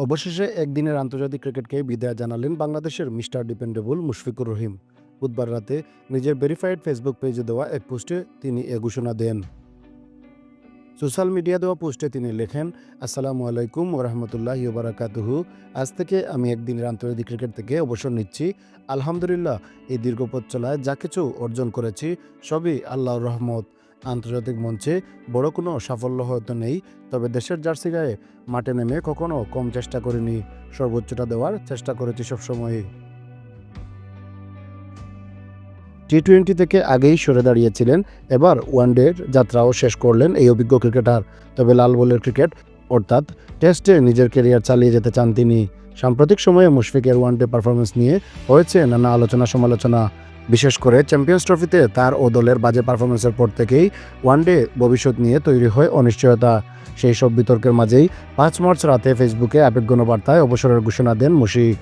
অবশেষে একদিনের আন্তর্জাতিক ক্রিকেটকে বিদায় জানালেন বাংলাদেশের মিস্টার ডিপেন্ডেবল মুশফিকুর রহিম। বুধবার রাতে নিজের ভেরিফাইড ফেসবুক পেজে দেওয়া এক পোস্টে তিনি এ ঘোষণা দেন। সোশ্যাল মিডিয়া দেওয়া পোস্টে তিনি লেখেন, আসসালামু আলাইকুম ওরহমতুল্লাহি ওবারাকাতুহু। আজ থেকে আমি একদিনের আন্তর্জাতিক ক্রিকেট থেকে অবসর নিচ্ছি। আলহামদুলিল্লাহ, এই দীর্ঘ পথ চলায় যা কিছু অর্জন করেছি সবই আল্লাহর রহমত। আন্তর্জাতিক মঞ্চে বড় কোনো সাফল্য হয়তো নেই, তবে দেশের জার্সি গায়ে মাঠে নেমে কখনো কম চেষ্টা করিনি। সর্বোচ্চটা দেওয়ার চেষ্টা করেছি সবসময়ই। টি-20 থেকে আগেই সরে দাঁড়িয়েছিলেন, এবার ওয়ানডের যাত্রাও শেষ করলেন এই অভিজ্ঞ ক্রিকেটার। তবে লাল বলের ক্রিকেট অর্থাৎ টেস্টে নিজের ক্যারিয়ার চালিয়ে যেতে চান তিনি। সাম্প্রতিক সময়ে মুশফিকের ওয়ানডে পারফরমেন্স নিয়ে হয়েছে নানা আলোচনা সমালোচনা। বিশেষ করে চ্যাম্পিয়ন্স ট্রফিতে তার ও দলের বাজে পারফরমেন্সের পর থেকেই ওয়ানডে ভবিষ্যৎ নিয়ে তৈরি হয় অনিশ্চয়তা। সেই সব বিতর্কের মাঝেই 5 মার্চ রাতে ফেসবুকে আবেগঘন বার্তায় অবসরের ঘোষণা দেন মুশফিক।